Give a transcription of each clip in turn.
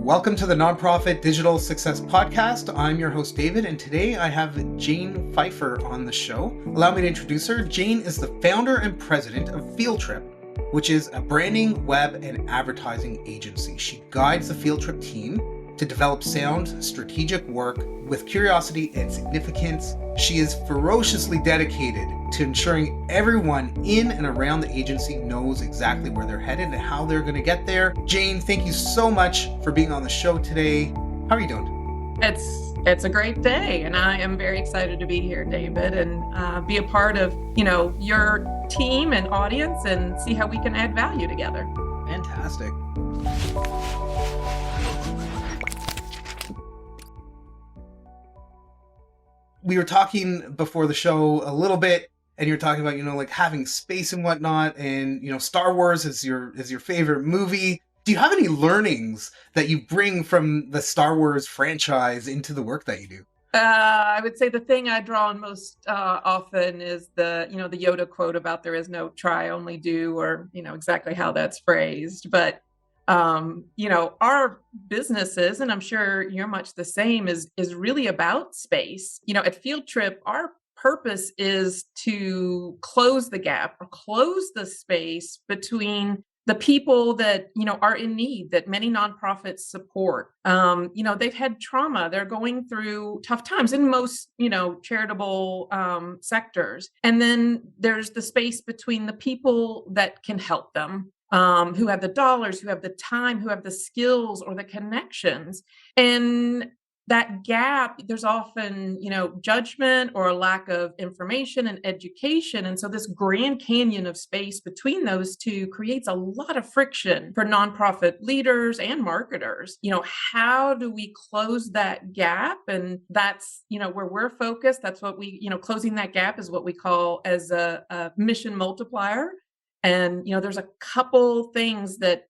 Welcome to the Nonprofit Digital Success Podcast. I'm your host, David, and today I have Jane Pfeiffer on the show. Allow me to introduce her. Jane is the founder and president of Fieldtrip, which is a branding, web, and advertising agency. She guides the Fieldtrip team to develop sound, strategic work with curiosity and significance. She is ferociously dedicated to ensuring everyone in and around the agency knows exactly where they're headed and how they're going to get there. Jane, thank you so much for being on the show today. How are you doing? It's a great day, and I am very excited to be here, David, and be a part of your team and audience, and see how we can add value together. Fantastic. We were talking before the show a little bit, and you're talking about, like having space and whatnot, and, Star Wars is your favorite movie. Do you have any learnings that you bring from the Star Wars franchise into the work that you do? I would say the thing I draw on most often is the Yoda quote about there is no try, only do, or, exactly how that's phrased. But our businesses, and I'm sure you're much the same, is really about space. At Fieldtrip, our purpose is to close the gap or close the space between the people that, are in need, that many nonprofits support. They've had trauma. They're going through tough times in most, charitable sectors. And then there's the space between the people that can help them, who have the dollars, who have the time, who have the skills or the connections. And that gap, there's often, judgment or a lack of information and education. And so this Grand Canyon of space between those two creates a lot of friction for nonprofit leaders and marketers. How do we close that gap? And that's, where we're focused. That's what we, closing that gap is what we call as a mission multiplier. And, there's a couple things that,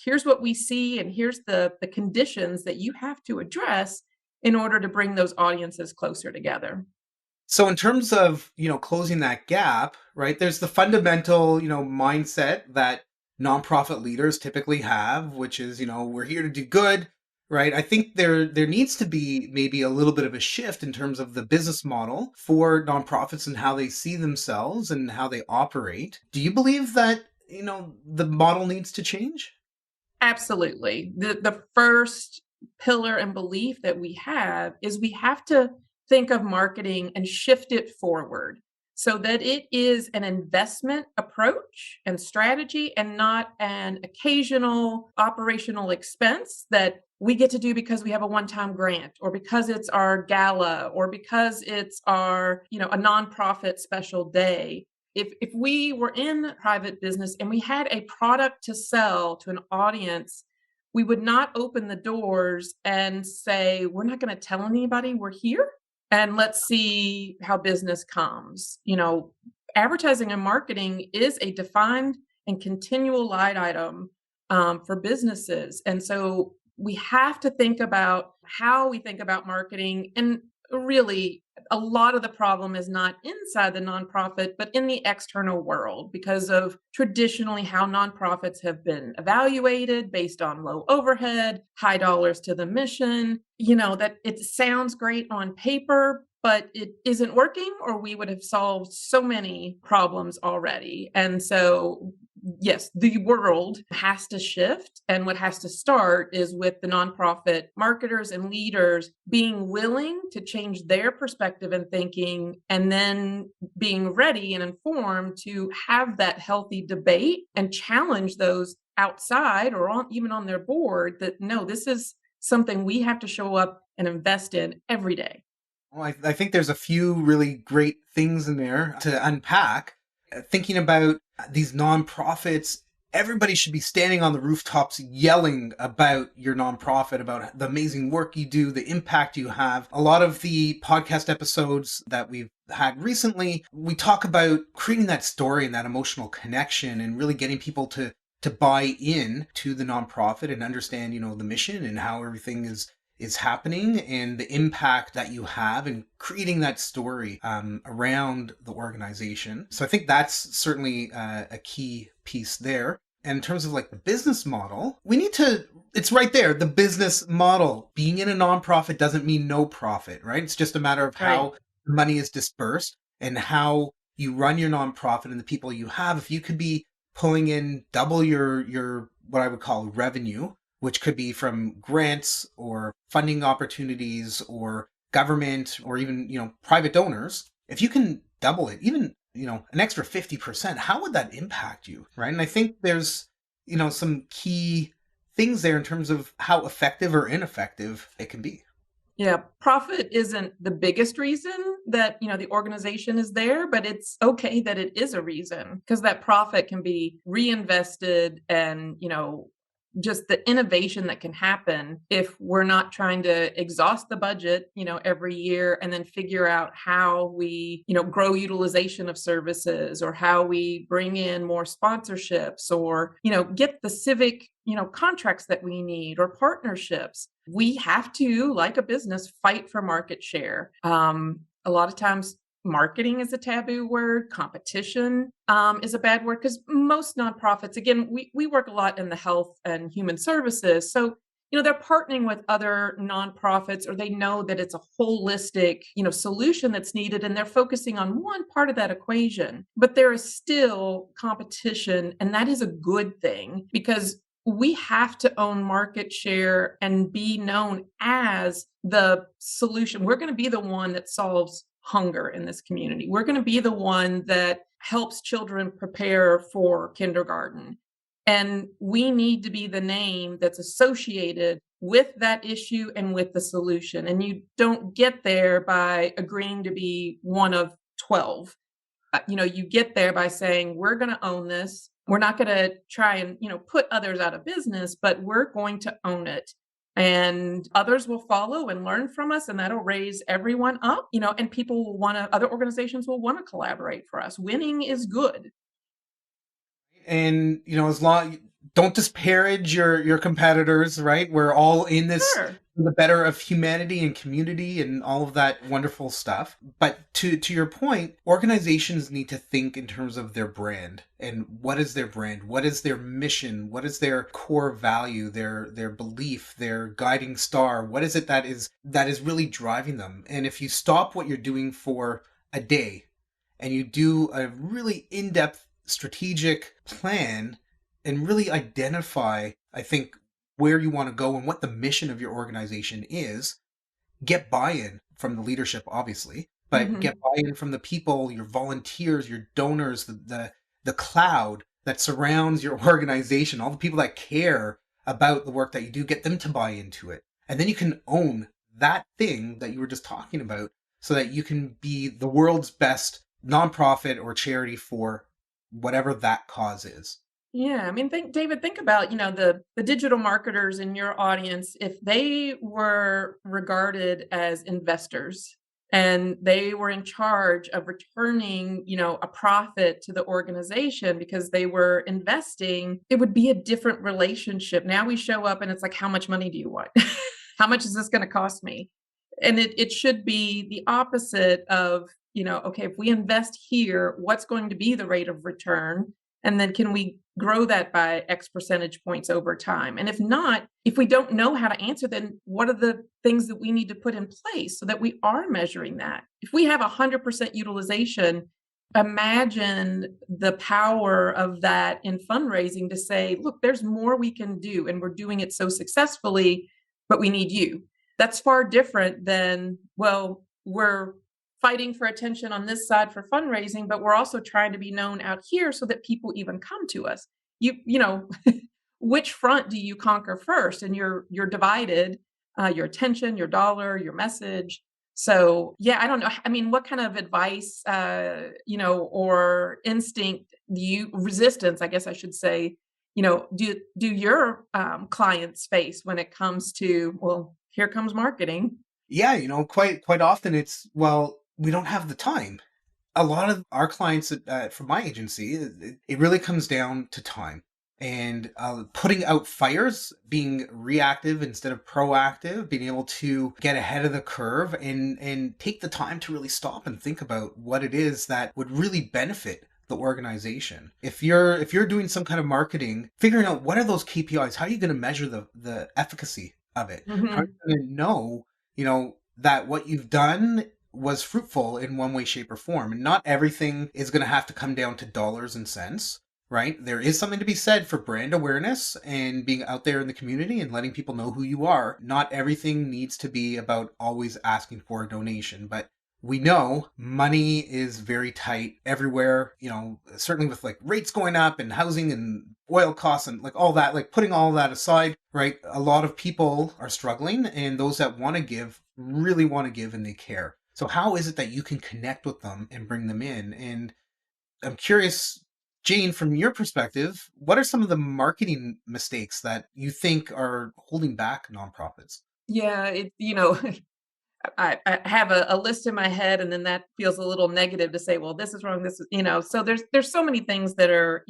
here's what we see, and here's the conditions that you have to address in order to bring those audiences closer together. So in terms of, closing that gap, right, there's the fundamental, mindset that nonprofit leaders typically have, which is, we're here to do good, right? I think there needs to be maybe a little bit of a shift in terms of the business model for nonprofits and how they see themselves and how they operate. Do you believe that, the model needs to change? Absolutely. The first pillar and belief that we have is we have to think of marketing and shift it forward so that it is an investment approach and strategy and not an occasional operational expense that we get to do because we have a one-time grant or because it's our gala or because it's our, a nonprofit special day. If we were in private business and we had a product to sell to an audience, we would not open the doors and say, we're not going to tell anybody we're here and let's see how business comes. Advertising and marketing is a defined and continual line item for businesses. And so we have to think about how we think about marketing. And really, a lot of the problem is not inside the nonprofit, but in the external world because of traditionally how nonprofits have been evaluated based on low overhead, high dollars to the mission, that it sounds great on paper, but it isn't working, or we would have solved so many problems already. And so, yes, the world has to shift. And what has to start is with the nonprofit marketers and leaders being willing to change their perspective and thinking, and then being ready and informed to have that healthy debate and challenge those outside or even on their board that, no, this is something we have to show up and invest in every day. Well, I think there's a few really great things in there to unpack. Thinking about these nonprofits, everybody should be standing on the rooftops yelling about your nonprofit, about the amazing work you do, the impact you have. A lot of the podcast episodes that we've had recently, we talk about creating that story and that emotional connection and really getting people to buy in to the nonprofit and understand, the mission and how everything is happening and the impact that you have in creating that story around the organization. So I think that's certainly a key piece there. And in terms of like the business model, we need to it's right there. The business model. Being in a nonprofit doesn't mean no profit, right? It's just a matter of Right. how the money is dispersed and how you run your nonprofit and the people you have. If you could be pulling in double your what I would call revenue, which could be from grants or funding opportunities or government or even, private donors, if you can double it, even, an extra 50%, how would that impact you, right? And I think there's, some key things there in terms of how effective or ineffective it can be. Yeah, profit isn't the biggest reason that, the organization is there, but it's okay that it is a reason because that profit can be reinvested and, just the innovation that can happen if we're not trying to exhaust the budget, every year and then figure out how we, grow utilization of services or how we bring in more sponsorships or, get the civic, contracts that we need or partnerships. We have to, like a business, fight for market share. A lot of times marketing is a taboo word. Competition is a bad word because most nonprofits, again, we work a lot in the health and human services. So, they're partnering with other nonprofits or they know that it's a holistic, solution that's needed and they're focusing on one part of that equation. But there is still competition and that is a good thing because we have to own market share and be known as the solution. We're going to be the one that solves hunger in this community. We're going to be the one that helps children prepare for kindergarten. And we need to be the name that's associated with that issue and with the solution. And you don't get there by agreeing to be one of 12. You get there by saying, we're going to own this. We're not going to try and, put others out of business, but we're going to own it. And others will follow and learn from us, and that'll raise everyone up, and people will want to, other organizations will want to collaborate for us. Winning is good. And as long, don't disparage your competitors, right? We're all in this Sure. for the better of humanity and community and all of that wonderful stuff. But to your point, organizations need to think in terms of their brand. And what is their brand? What is their mission? What is their core value, their belief, their guiding star? What is it that is really driving them? And if you stop what you're doing for a day and you do a really in-depth strategic plan and really identify, I think, where you want to go and what the mission of your organization is, get buy-in from the leadership, obviously, but Hmm. get buy-in from the people, your volunteers, your donors, the cloud that surrounds your organization, all the people that care about the work that you do, get them to buy into it. And then you can own that thing that you were just talking about so that you can be the world's best nonprofit or charity for whatever that cause is. Yeah, I mean, David, think about, the digital marketers in your audience, if they were regarded as investors and they were in charge of returning, a profit to the organization because they were investing, it would be a different relationship. Now we show up and it's like, how much money do you want? How much is this going to cost me? And it should be the opposite of, okay, if we invest here, what's going to be the rate of return? And then can we grow that by X percentage points over time? And if not, if we don't know how to answer, then what are the things that we need to put in place so that we are measuring that? If we have 100% utilization, imagine the power of that in fundraising to say, look, there's more we can do, and we're doing it so successfully, but we need you. That's far different than, well, we're fighting for attention on this side for fundraising, but we're also trying to be known out here so that people even come to us. You know, which front do you conquer first? And you're divided, your attention, your dollar, your message. So yeah, I don't know. I mean, what kind of advice, or instinct resistance, I guess I should say, do your clients face when it comes to, well, here comes marketing? Yeah, quite often it's, well, we don't have the time. A lot of our clients from my agency, it really comes down to time and putting out fires, being reactive instead of proactive, being able to get ahead of the curve and take the time to really stop and think about what it is that would really benefit the organization. If you're doing some kind of marketing, figuring out what are those KPIs, how are you going to measure the efficacy of it? How are Mhm. you going to know, that what you've done was fruitful in one way, shape, or form? And not everything is going to have to come down to dollars and cents, right? There is something to be said for brand awareness and being out there in the community and letting people know who you are. Not everything needs to be about always asking for a donation, but we know money is very tight everywhere, certainly with like rates going up and housing and oil costs and like all that, like putting all that aside, right? A lot of people are struggling, and those that want to give really want to give and they care. So how is it that you can connect with them and bring them in? And I'm curious, Jane, from your perspective, what are some of the marketing mistakes that you think are holding back nonprofits? Yeah, I have a list in my head, and then that feels a little negative to say, well, this is wrong. This is, so there's so many things that are,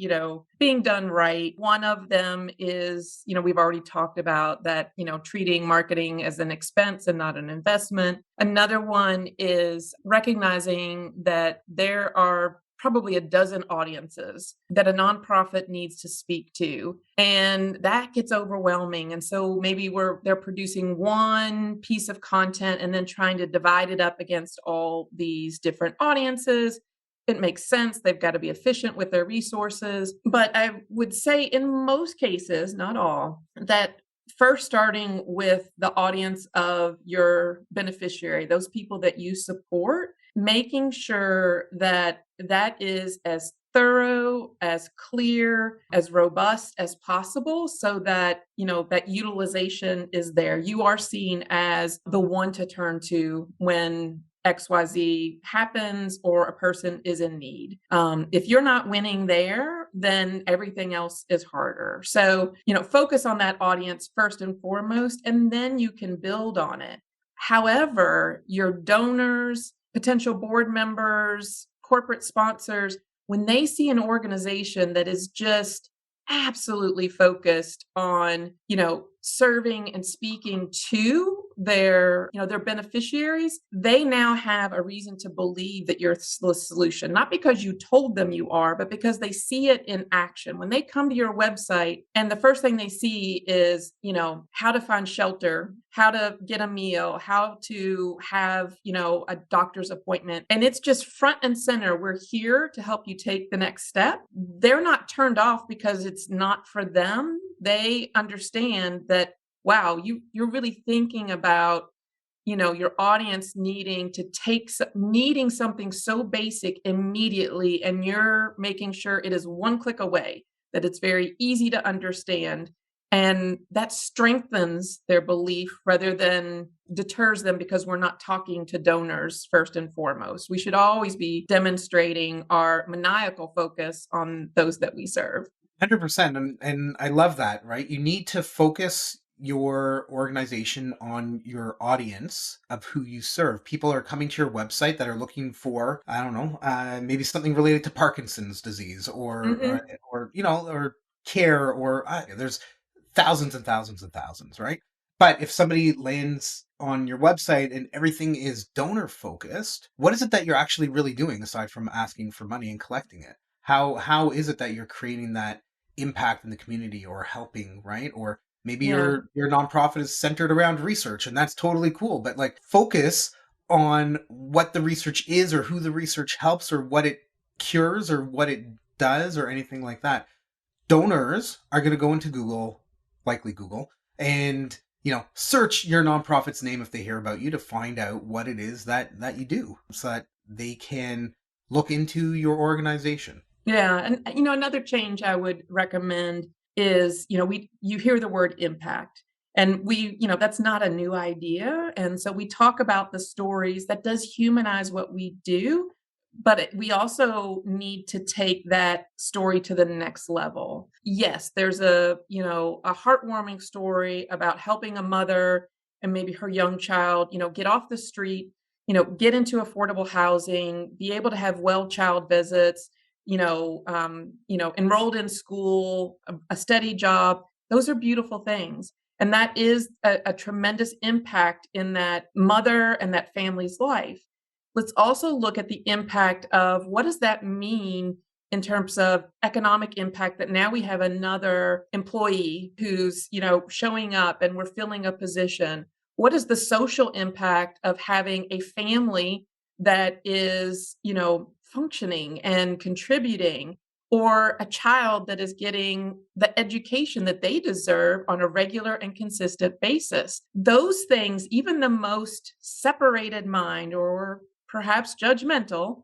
being done right. One of them is, we've already talked about that, treating marketing as an expense and not an investment. Another one is recognizing that there are probably a dozen audiences that a nonprofit needs to speak to, and that gets overwhelming. And so maybe they're producing one piece of content and then trying to divide it up against all these different audiences. It makes sense. They've got to be efficient with their resources. But I would say in most cases, not all, that first starting with the audience of your beneficiary, those people that you support, making sure that that is as thorough, as clear, as robust as possible, so that, that utilization is there. You are seen as the one to turn to when XYZ happens or a person is in need. If you're not winning there, then everything else is harder. So, focus on that audience first and foremost, and then you can build on it. However, your donors, potential board members, corporate sponsors, when they see an organization that is just absolutely focused on, serving and speaking to their beneficiaries, they now have a reason to believe that you're the solution, not because you told them you are, but because they see it in action. When they come to your website and the first thing they see is, how to find shelter, how to get a meal, how to have, a doctor's appointment, and it's just front and center. We're here to help you take the next step. They're not turned off because it's not for them. They understand that, wow, you're really thinking about, your audience needing something so basic immediately, and you're making sure it is one click away, that it's very easy to understand, and that strengthens their belief rather than deters them, because we're not talking to donors first and foremost. We should always be demonstrating our maniacal focus on those that we serve. 100%. And I love that, right? You need to focus your organization on your audience of who you serve. People are coming to your website that are looking for, I don't know, maybe something related to Parkinson's disease Mhm. or care, or there's thousands and thousands and thousands, right? But if somebody lands on your website and everything is donor focused, what is it that you're actually really doing aside from asking for money and collecting it? How is it that you're creating that impact in the community or helping, right? Or maybe Yeah. your nonprofit is centered around research, and that's totally cool, but like focus on what the research is or who the research helps or what it cures or what it does or anything like that. Donors are going to go into Google, likely Google, and search your nonprofit's name if they hear about you, to find out what it is that you do, so that they can look into your organization. Yeah, and another change I would recommend is, you hear the word impact, and that's not a new idea, and so we talk about the stories that does humanize what we do, but we also need to take that story to the next level. Yes, there's a heartwarming story about helping a mother and maybe her young child, get off the street, get into affordable housing, be able to have well child visits, enrolled in school, a steady job. Those are beautiful things. And that is a tremendous impact in that mother and that family's life. Let's also look at the impact of, what does that mean in terms of economic impact, that now we have another employee who's, showing up and we're filling a position. What is the social impact of having a family that is, functioning and contributing, or a child that is getting the education that they deserve on a regular and consistent basis? Those things, even the most separated mind or perhaps judgmental,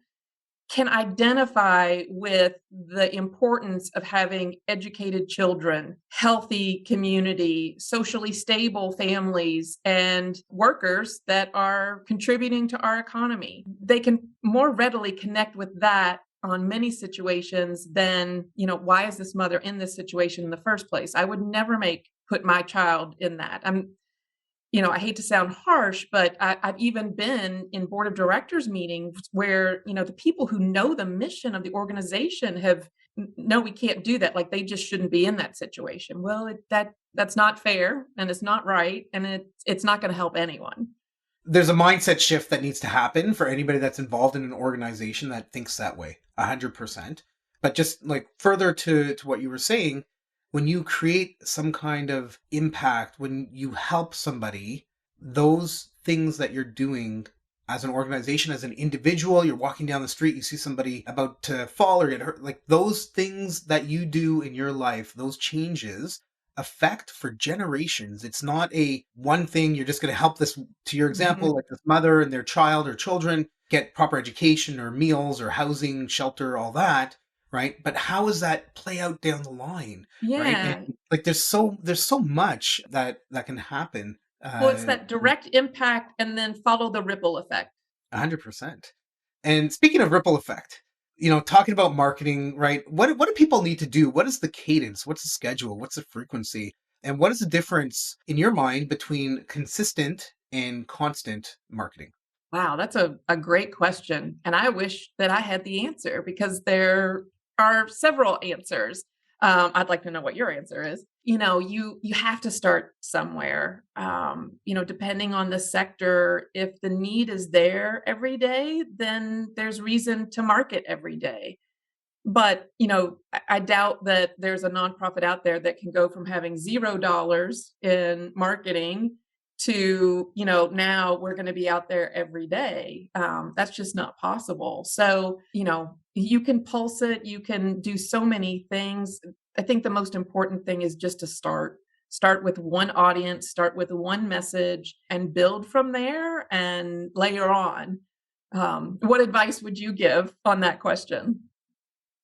can identify with the importance of having educated children, healthy community, socially stable families, and workers that are contributing to our economy. They can more readily connect with that on many situations than, why is this mother in this situation in the first place? I would never put my child in that. I hate to sound harsh, but I've even been in board of directors meetings where, the people who know the mission of the organization have, no, we can't do that. Like, they just shouldn't be in that situation. Well, that's not fair, and it's not right, and it's not going to help anyone. There's a mindset shift that needs to happen for anybody that's involved in an organization that thinks that way, 100%. But just like further to what you were saying, when you create some kind of impact, when you help somebody, those things that you're doing as an organization, as an individual, you're walking down the street, you see somebody about to fall or get hurt, like those things that you do in your life, those changes affect for generations. It's not a one thing. You're just going to help this, to your example, Mhm. like this mother and their child or children get proper education or meals or housing, shelter, all that, right? But how does that play out down the line, right? And Yeah. like there's so much that can happen. Well, it's that direct impact and then follow the ripple effect. 100%. And speaking of ripple effect, talking about marketing, right? What do people need to do? What is the cadence? What's the schedule? What's the frequency? And what is the difference in your mind between consistent and constant marketing? Wow, that's a great question. And I wish that I had the answer, because there are several answers. I'd like to know what your answer is. You have to start somewhere. Depending on the sector, if the need is there every day, then there's reason to market every day. But, I doubt that there's a nonprofit out there that can go from having $0 in marketing to, now we're going to be out there every day. That's just not possible. So, you can pulse it, you can do so many things. I think the most important thing is just to start with one audience, start with one message, and build from there and layer on. What advice would you give on that question?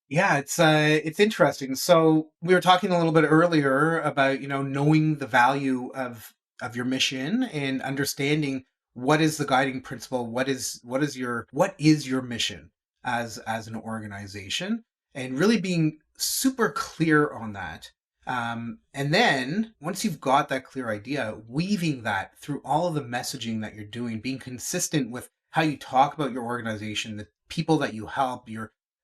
Yeah, it's interesting. So we were talking a little bit earlier about, knowing the value of your mission and understanding what is the guiding principle, what is your mission as an organization, and really being super clear on that. And then once you've got that clear idea, weaving that through all of the messaging that you're doing, being consistent with how you talk about your organization, the people that you help,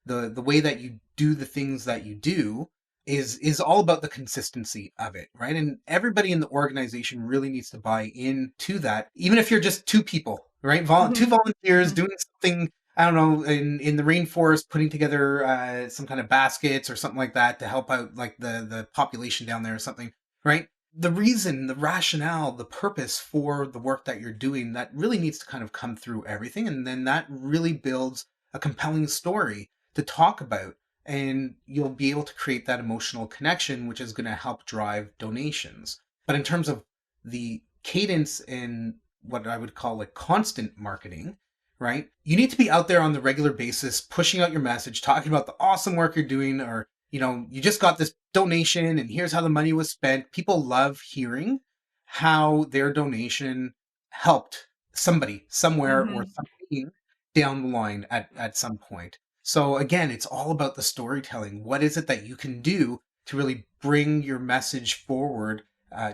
the way that you do the things that you do is all about the consistency of it, right? And everybody in the organization really needs to buy into that, even if you're just two people, right? Two Mhm. volunteers Mhm. doing something, I don't know, in the rainforest, putting together some kind of baskets or something like that to help out like the population down there or something, right? The reason, the rationale, the purpose for the work that you're doing, that really needs to kind of come through everything, and then that really builds a compelling story to talk about, and you'll be able to create that emotional connection, which is going to help drive donations. But in terms of the cadence and what I would call like constant marketing, right? You need to be out there on the regular basis, pushing out your message, talking about the awesome work you're doing, or, you just got this donation and here's how the money was spent. People love hearing how their donation helped somebody somewhere or Mhm. something down the line at some point. So again, it's all about the storytelling. What is it that you can do to really bring your message forward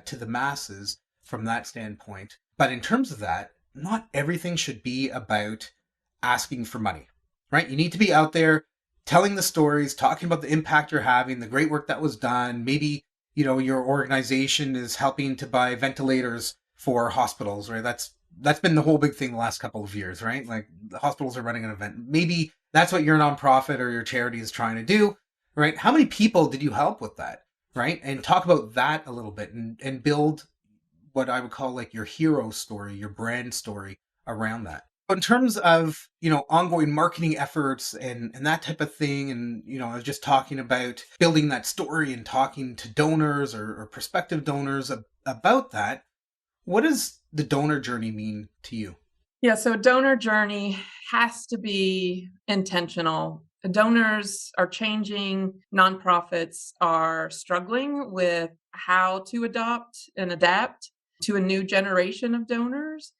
to the masses from that standpoint? But in terms of that, not everything should be about asking for money, right? You need to be out there telling the stories, talking about the impact you're having, the great work that was done. Maybe, your organization is helping to buy ventilators for hospitals, right? That's been the whole big thing the last couple of years, right? Like the hospitals are running an event. Maybe That's what your nonprofit or your charity is trying to do, right? How many people did you help with that, right? And talk about that a little bit, and build what I would call like your hero story, your brand story around that. In terms of, ongoing marketing efforts and that type of thing, and, I was just talking about building that story and talking to donors or prospective donors about that. What does the donor journey mean to you? Yeah, so a donor journey has to be intentional. Donors are changing, nonprofits are struggling with how to adopt and adapt to a new generation of donors.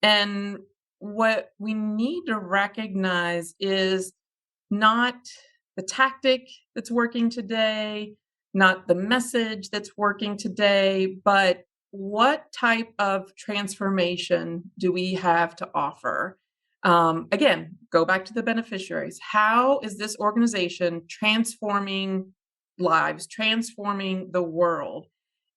And what we need to recognize is not the tactic that's working today, not the message that's working today, but what type of transformation do we have to offer? Again, go back to the beneficiaries. How is this organization transforming lives, transforming the world?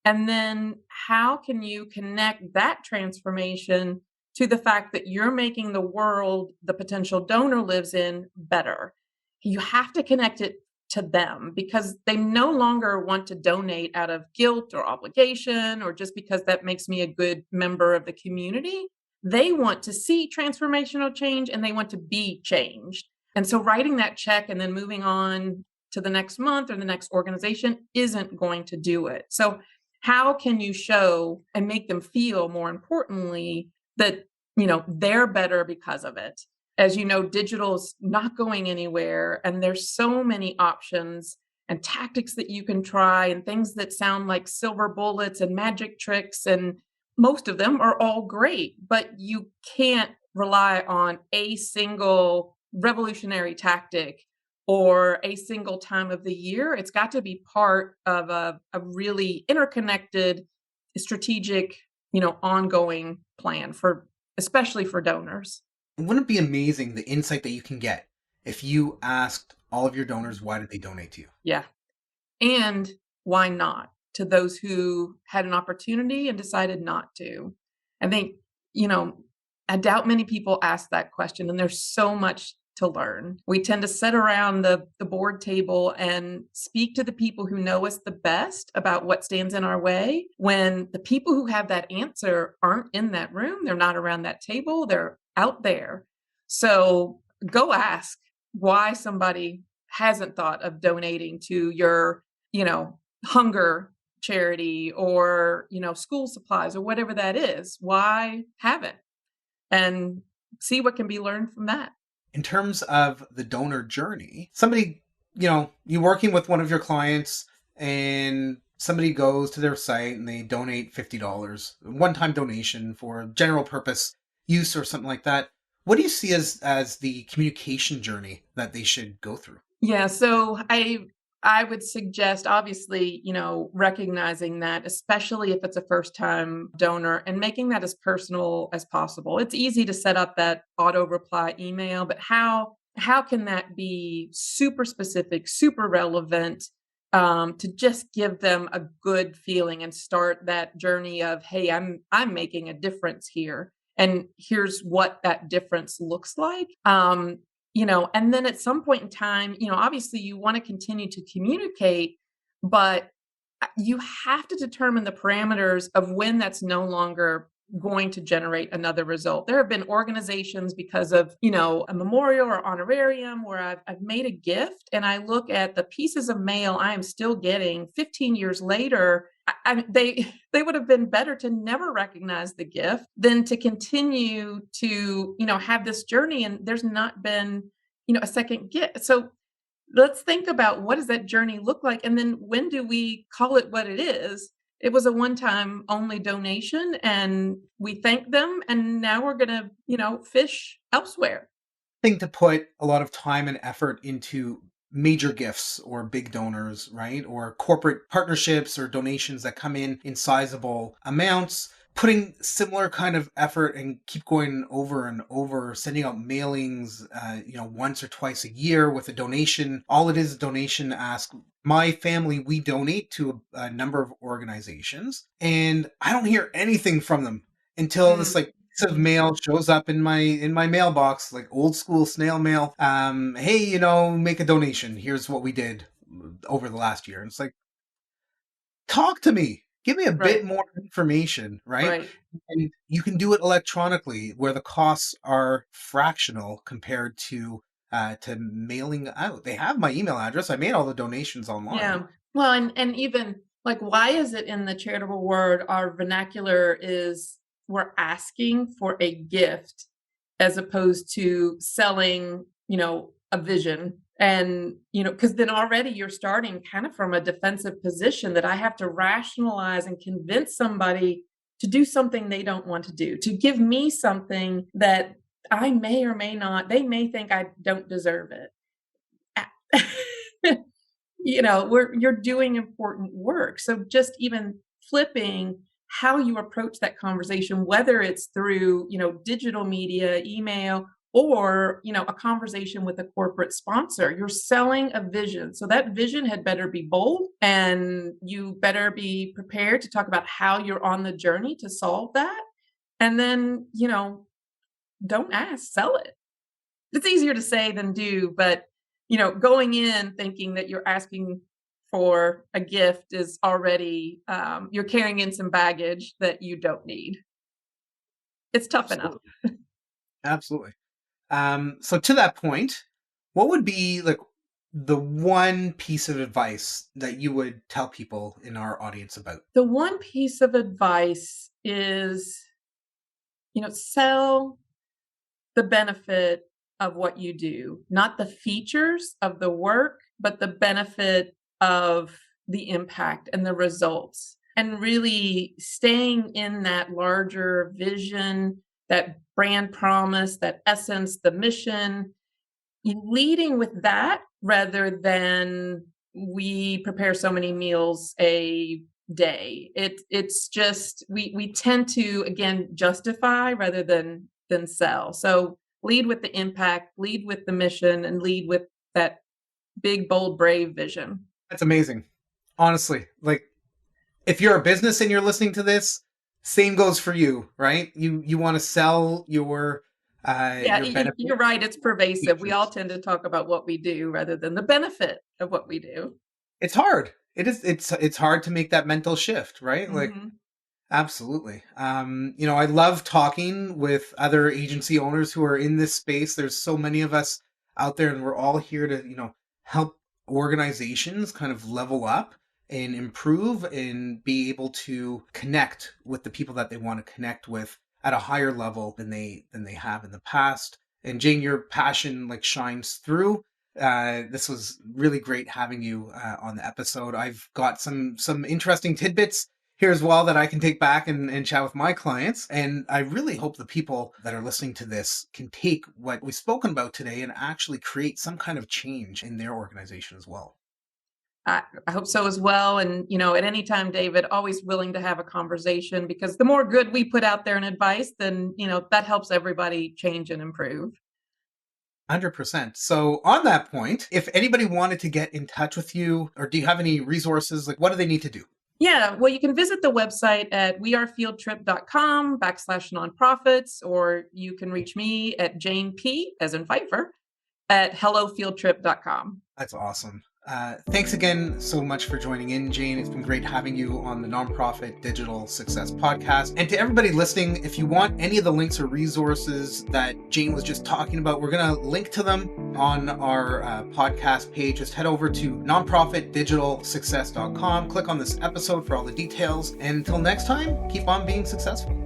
And then how can you connect that transformation to the fact that you're making the world the potential donor lives in better? You have to connect it to them because they no longer want to donate out of guilt or obligation or just because that makes me a good member of the community. They want to see transformational change and they want to be changed. And so writing that check and then moving on to the next month or the next organization isn't going to do it. So how can you show and make them feel, more importantly, that they're better because of it? As you know, digital is not going anywhere, and there's so many options and tactics that you can try and things that sound like silver bullets and magic tricks, and most of them are all great, but you can't rely on a single revolutionary tactic or a single time of the year. It's got to be part of a really interconnected, strategic, ongoing plan for, especially for donors. Wouldn't it be amazing the insight that you can get if you asked all of your donors why did they donate to you? Yeah. And why not to those who had an opportunity and decided not to? I think, you know, I doubt many people ask that question, and there's so much to learn. We tend to sit around the board table and speak to the people who know us the best about what stands in our way when the people who have that answer aren't in that room. They're not around that table. They're out there. So go ask why somebody hasn't thought of donating to your, hunger charity or, school supplies or whatever that is. Why haven't? And see what can be learned from that. In terms of the donor journey, somebody, you working with one of your clients and somebody goes to their site and they donate $50, one-time donation for general purpose use or something like that. What do you see as the communication journey that they should go through? Yeah, so I would suggest obviously, recognizing that, especially if it's a first time donor, and making that as personal as possible. It's easy to set up that auto reply email, but how can that be super specific, super relevant, to just give them a good feeling and start that journey of, hey, I'm making a difference here. And here's what that difference looks like. And then at some point in time, obviously you want to continue to communicate, but you have to determine the parameters of when that's no longer going to generate another result. There have been organizations because of, a memorial or honorarium where I've made a gift and I look at the pieces of mail I am still getting 15 years later. They would have been better to never recognize the gift than to continue to, have this journey. And there's not been, a second gift. So let's think about what does that journey look like? And then when do we call it what it is? It was a one-time only donation and we thank them. And now we're going to, fish elsewhere. Think to put a lot of time and effort into major gifts or big donors, right? Or corporate partnerships or donations that come in sizable amounts, putting similar kind of effort and keep going over and over, sending out mailings, once or twice a year with a donation. All it is a donation ask. My family, we donate to a number of organizations and I don't hear anything from them until this Mm. like piece of mail shows up in my mailbox, like old school snail mail. Hey, make a donation. Here's what we did over the last year. And it's like, talk to me. Give me a Right, bit more information, right? right. And you can do it electronically, where the costs are fractional compared to mailing out. They have my email address. I made all the donations online. Yeah. Well, and even like, why is it in the charitable world, our vernacular is we're asking for a gift as opposed to selling, a vision. And, because then already you're starting kind of from a defensive position that I have to rationalize and convince somebody to do something they don't want to do, to give me something that I may or may not, they may think I don't deserve it. You're doing important work. So just even flipping how you approach that conversation, whether it's through, digital media, email, or, a conversation with a corporate sponsor, you're selling a vision. So that vision had better be bold, and you better be prepared to talk about how you're on the journey to solve that. And then, don't ask, sell it. It's easier to say than do, but going in thinking that you're asking for a gift is already you're carrying in some baggage that you don't need. It's tough enough. Absolutely. Absolutely. So to that point, what would be like the one piece of advice that you would tell people in our audience about? The one piece of advice is, sell the benefit of what you do, not the features of the work, but the benefit of the impact and the results. And really staying in that larger vision, that brand promise, that essence, the mission, leading with that rather than we prepare so many meals a day. It's just we tend to again justify rather than sell. So lead with the impact, lead with the mission, and lead with that big, bold, brave vision. That's amazing. Honestly, like if you're a business and you're listening to this, same goes for you, right? You want to sell Yeah, your benefit you're right. It's pervasive. We all features. tend to talk about what we do rather than the benefit of what we do. It's hard. It's hard to make that mental shift, right? Like Hmm. absolutely. I love talking with other agency owners who are in this space. There's so many of us out there, and we're all here to, help organizations kind of level up and improve and be able to connect with the people that they want to connect with at a higher level than they have in the past. And Jane, your passion like shines through. This was really great having you on the episode. I've got some interesting tidbits here as well that I can take back and chat with my clients. And I really hope the people that are listening to this can take what we've spoken about today and actually create some kind of change in their organization as well. I hope so as well. And, at any time, David, always willing to have a conversation, because the more good we put out there in advice, then, that helps everybody change and improve. 100%. So on that point, if anybody wanted to get in touch with you, or do you have any resources, like what do they need to do? Yeah, well, you can visit the website at wearefieldtrip.com/nonprofits, or you can reach me at Jane P, as in Pfeiffer, at hellofieldtrip.com. That's awesome. Thanks again so much for joining in, Jane. It's been great having you on the Nonprofit Digital Success Podcast. And to everybody listening, if you want any of the links or resources that Jane was just talking about, we're going to link to them on our podcast page. Just head over to nonprofitdigitalsuccess.com. Click on this episode for all the details. And until next time, keep on being successful.